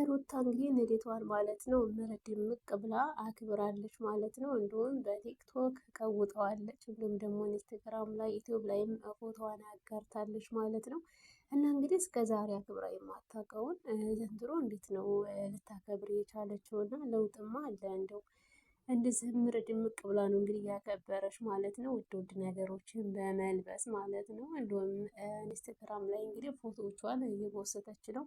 ሩታ እንግዲህ ንዴቷን ማለት ነው ድምቅ ብላ አክብራለች ማለት ነው። እንዲሁም በቲክቶክ ቀውጠዋለች፣ እንዲሁም ደግሞ ኢንስታግራም ላይ ዩቲዩብ ላይም ፎቶዋን አጋርታለች ማለት ነው። እና እንግዲህ እስከ ዛሬ አክብራ የማታውቀውን ዘንድሮ እንዴት ነው ልታከብር የቻለችው? እና ለውጥማ አለ እንደው እንደዚህ ምር ድምቅ ብላ ነው እንግዲህ ያከበረች ማለት ነው። ውድ ነገሮችን በመልበስ ማለት ነው። እንዲሁም ኢንስታግራም ላይ እንግዲህ ፎቶዎቿን እየፖሰተች ነው።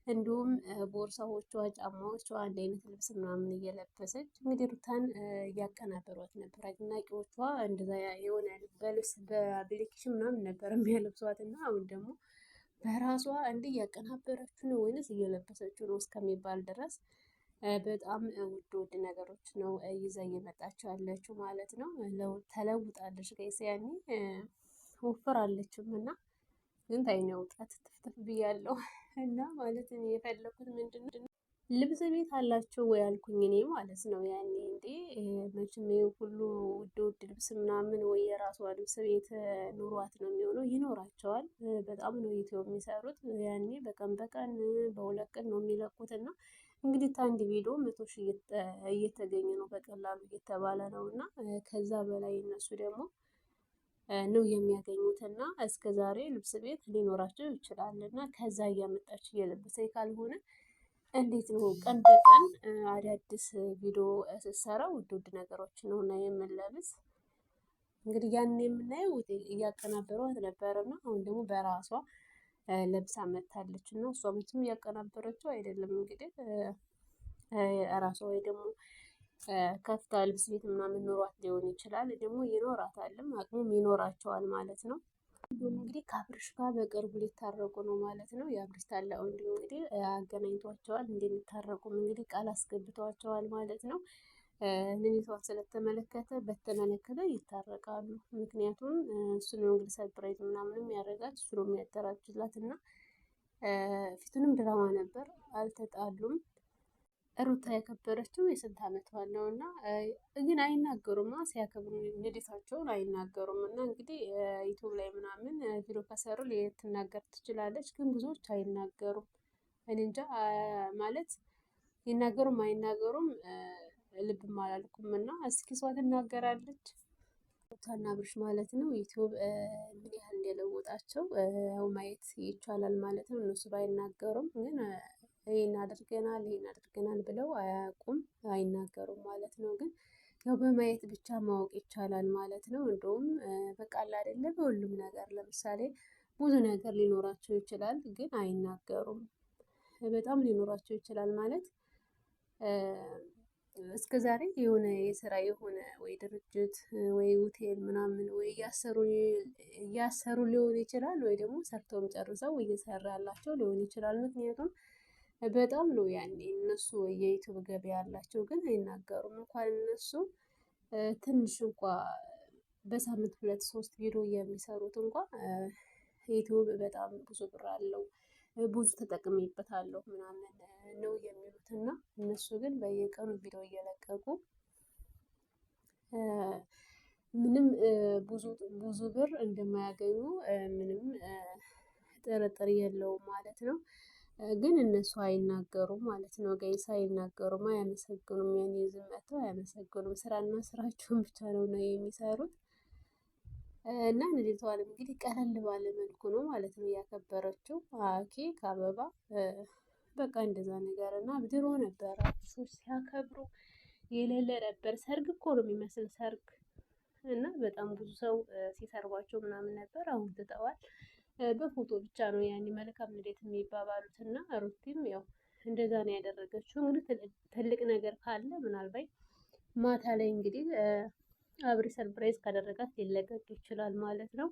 እንዲሁም ቦርሳዎቿ፣ ጫማዎቿ አንድ አይነት ልብስ ምናምን እየለበሰች እንግዲህ ሩታን እያቀናበሯት ነበር። አድናቂዎቿ እንደዛ የሆነ በልብስ በአፕሊኬሽን ምናምን ነበር የሚያለብሷት እና አሁን ደግሞ በራሷ እንዲህ እያቀናበረችው ነው ወይንስ እየለበሰችው ነው እስከሚባል ድረስ በጣም ውድ ነገሮች ነው ይዛ እየመጣች ያለችው ማለት ነው። ተለውጣለች ጋይስ፣ ያኔ ወፍራለችም እና ግን ታይኛ ውጥረት ትፍትፍ ብያለሁ። እና ማለት ነው የፈለኩት ምንድነው ልብስ ቤት አላቸው ወይ አልኩኝ እኔ ማለት ነው። ያኔ እንዴ መቼም ሁሉ ውድ ልብስ ምናምን ወይ የራሷ ልብስ ቤት ኑሯት ነው የሚሆነው። ይኖራቸዋል። በጣም ነው ዩቲዩብ የሚሰሩት። ያኔ በቀን በቀን በሁለት ቀን ነው የሚለቁት እና እንግዲህ አንድ ቪዲዮ 100 ሺህ እየተገኘ ነው በቀላሉ እየተባለ ነው እና ከዛ በላይ እነሱ ደግሞ ነው የሚያገኙት እና እስከ ዛሬ ልብስ ቤት ሊኖራቸው ይችላል እና ከዛ እያመጣች እየለበሰች ካልሆነ እንዴት ነው ቀን በቀን አዳዲስ ቪዲዮ ስትሰራ ውድ ነገሮች ነው እና የምንለብስ እንግዲህ ያንን የምናየው እያቀናበሯት ነበርና አሁን ደግሞ በራሷ ለብሳ መታለች እና እሷ ምንም እያቀናበረችው አይደለም። እንግዲህ ራሷ ወይ ደግሞ ከፍታ ልብስ ቤት ምናምን ኖሯት ሊሆን ይችላል። ደግሞ ይኖራታልም አቅሙም ይኖራቸዋል ማለት ነው። እንግዲህ ከአብርሽ ጋር በቅርቡ ሊታረቁ ነው ማለት ነው። የአብርሽ ታላቅ ወንድም እንግዲህ አገናኝቷቸዋል። እንደሚታረቁም እንግዲህ ቃል አስገብተዋቸዋል ማለት ነው። ንዴቷን በተመለከተ ይታረቃሉ። ምክንያቱም እሱ ነው እንግዲህ ሰርፕራይዝ ምናምንም ያደርጋት እሱ ነው የሚያደራጅላት እና ፊቱንም ድራማ ነበር። አልተጣሉም። ሩታ ያከበረችው የስንት ዓመት ነው እና ግን አይናገሩም። ሲያከብሩ ንዴታቸውን አይናገሩም እና እንግዲህ ዩቲዩብ ላይ ምናምን ቪዲዮ ከሰሩ ልትናገር ትችላለች፣ ግን ብዙዎች አይናገሩም። እኔ እንጃ ማለት ይናገሩም አይናገሩም ልብም አላልኩም እና እስኪ እሷ ትናገራለች። ሩታና አብርሽ ማለት ነው ዩቲዩብ ምን ያህል እንደለወጣቸው ማየት ይቻላል ማለት ነው። እነሱ ባይናገሩም ግን ይሄን አድርገናል ብለው አያውቁም፣ አይናገሩም ማለት ነው። ግን ያው በማየት ብቻ ማወቅ ይቻላል ማለት ነው። እንደውም በቃል አይደለ በሁሉም ነገር ለምሳሌ ብዙ ነገር ሊኖራቸው ይችላል፣ ግን አይናገሩም። በጣም ሊኖራቸው ይችላል ማለት እስከ ዛሬ የሆነ የስራ የሆነ ወይ ድርጅት ወይ ሆቴል ምናምን ወይ እያሰሩ ሊሆን ይችላል፣ ወይ ደግሞ ሰርተውም ጨርሰው እየሰራላቸው ሊሆን ይችላል። ምክንያቱም በጣም ነው ያኔ እነሱ የዩቲዩብ ገበያ ያላቸው፣ ግን አይናገሩም። እንኳን እነሱ ትንሽ እንኳ በሳምንት 2-3 ቪዲዮ የሚሰሩት እንኳ ዩቲዩብ በጣም ብዙ ብር አለው ብዙ ተጠቅሜበታለሁ ምናምን ነው የሚሉት እና እነሱ ግን በየቀኑ ቪዲዮ እየለቀቁ ምንም ብዙ ብር እንደማያገኙ ምንም ጥርጥር የለውም ማለት ነው። ግን እነሱ አይናገሩም ማለት ነው። ጋይስ አይናገሩም፣ አያመሰግኑም። ያኔ ዝም መተው አያመሰግኑም። ስራና ስራቸውን ብቻ ነው የሚሰሩት። እና ንዴቷን እንግዲህ ቀለል ባለ መልኩ ነው ማለት ነው ያከበረችው። ኬክ፣ አበባ በቃ እንደዛ ነገር እና ድሮ ነበረ ሰዎች ሲያከብሩ የሌለ ነበር። ሰርግ እኮ ነው የሚመስል ሰርግ እና በጣም ብዙ ሰው ሲሰርቧቸው ምናምን ነበር። አሁን ትተዋል። በፎቶ ብቻ ነው ያኔ መልካም ልደት የሚባባሉት እና ሩቲም ያው እንደዛ ነው ያደረገችው። እንግዲህ ትልቅ ነገር ካለ ምናልባት ማታ ላይ እንግዲህ አብሪ ሰርፕራይዝ ካደረጋት ሊለቀቅ ይችላል ማለት ነው።